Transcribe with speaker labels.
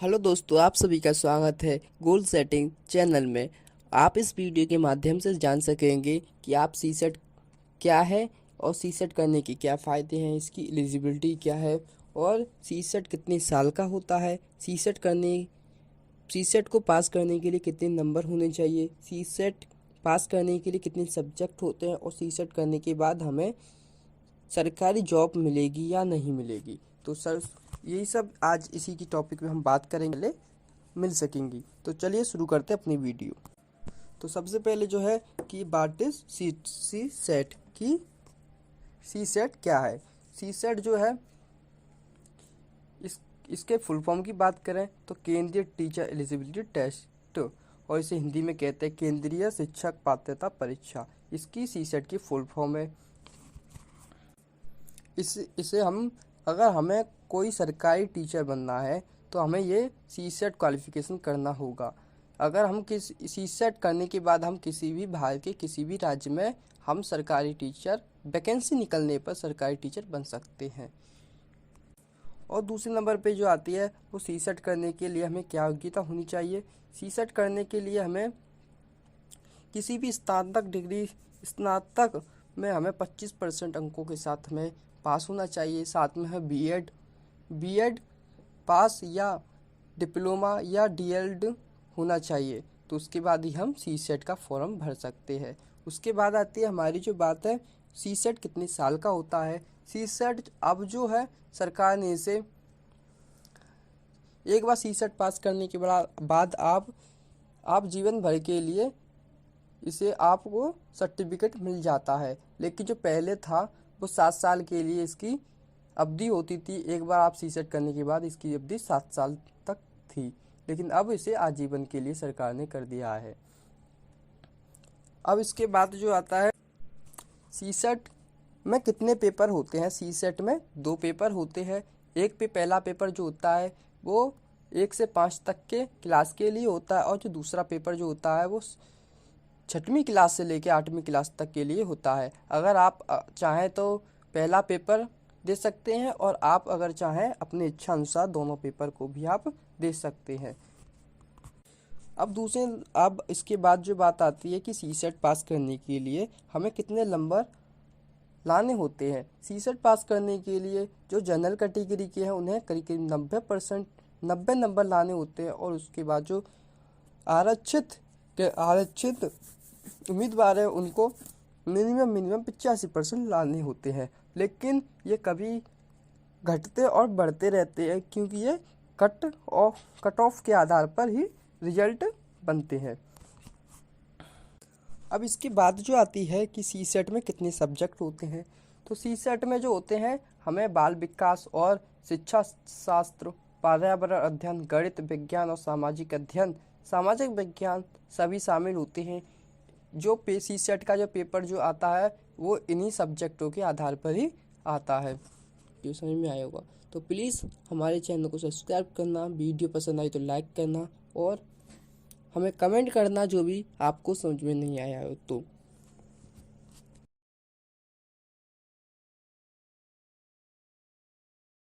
Speaker 1: Hello दोस्तों, आप सभी का स्वागत है गोल सेटिंग चैनल में। आप इस वीडियो के माध्यम से जान सकेंगे कि आप सी सेट क्या है और सी सेट करने के क्या फ़ायदे हैं, इसकी एलिजिबिलिटी क्या है और सी सेट कितने साल का होता है, सी सेट को पास करने के लिए कितने नंबर होने चाहिए, सी सेट पास करने के लिए कितने सब्जेक्ट होते हैं और सी सेट करने के बाद हमें सरकारी जॉब मिलेगी या नहीं मिलेगी। तो सर, यही सब आज इसी की टॉपिक में हम बात करेंगे, मिल सकेंगी। तो चलिए शुरू करते हैं अपनी वीडियो। तो सबसे पहले जो है कि व्हाट इज सी सेट की सी सेट क्या है। सी सेट जो है इसके फुल फॉर्म की बात करें तो केंद्रीय टीचर एलिजिबिलिटी टेस्ट, और इसे हिंदी में कहते हैं केंद्रीय शिक्षक पात्रता परीक्षा। इसकी सी सेट की फुल फॉर्म है। इसे हम अगर हमें कोई सरकारी टीचर बनना है तो हमें ये सी सेट क्वालिफिकेशन करना होगा। अगर हम सी सेट करने के बाद हम किसी भी भारत के किसी भी राज्य में हम सरकारी टीचर वैकेंसी निकलने पर सरकारी टीचर बन सकते हैं। और दूसरे नंबर पे जो आती है वो सी सेट करने के लिए हमें क्या योग्यता होनी चाहिए। सी सेट करने के लिए हमें किसी भी स्नातक में हमें 25% अंकों के साथ हमें पास होना चाहिए। साथ में हमें बीएड पास या डिप्लोमा या डीएलएड होना चाहिए। तो उसके बाद ही हम सी सेट का फॉर्म भर सकते हैं। उसके बाद आती है हमारी जो बात है सी सेट कितने साल का होता है। सी सेट अब जो है सरकार ने इसे एक बार सी सेट पास करने के बाद आप जीवन भर के लिए इसे आपको सर्टिफिकेट मिल जाता है। लेकिन जो पहले था वो 7 साल के लिए इसकी अवधि होती थी। एक बार आप सी सेट करने के बाद इसकी अवधि 7 साल तक थी, लेकिन अब इसे आजीवन के लिए सरकार ने कर दिया है। अब इसके बाद जो आता है सी सेट में कितने पेपर होते हैं। सी सेट में 2 पेपर होते हैं। पहला पेपर जो होता है वो 1 से 5 तक के क्लास के लिए होता है, और जो दूसरा पेपर जो होता है वो 6वीं क्लास से लेकर 8वीं क्लास तक के लिए होता है। अगर आप चाहें तो पहला पेपर दे सकते हैं, और आप अगर चाहें अपने इच्छा अनुसार दोनों पेपर को भी आप दे सकते हैं। अब इसके बाद जो बात आती है कि सी सेट पास करने के लिए हमें कितने नंबर लाने होते हैं। सी सेट पास करने के लिए जो जनरल कैटेगरी के हैं उन्हें करीब करीब 90 नंबर लाने होते हैं, और उसके बाद जो आरक्षित उम्मीदवार है उनको मिनिमम 85% लाने होते हैं। लेकिन ये कभी घटते और बढ़ते रहते हैं, क्योंकि ये कट ऑफ के आधार पर ही रिजल्ट बनते हैं। अब इसके बाद जो आती है कि सी सेट में कितने सब्जेक्ट होते हैं। तो सी सेट में जो होते हैं हमें बाल विकास और शिक्षा शास्त्र, पर्यावरण अध्ययन, गणित, विज्ञान और सामाजिक विज्ञान सभी शामिल होते हैं। जो सी सेट का जो पेपर जो आता है वो इन्हीं सब्जेक्टों के आधार पर ही आता है। ये समझ में आया होगा। तो प्लीज़ हमारे चैनल को सब्सक्राइब करना, वीडियो पसंद आई तो लाइक करना, और हमें कमेंट करना जो भी आपको समझ में नहीं आया हो तो।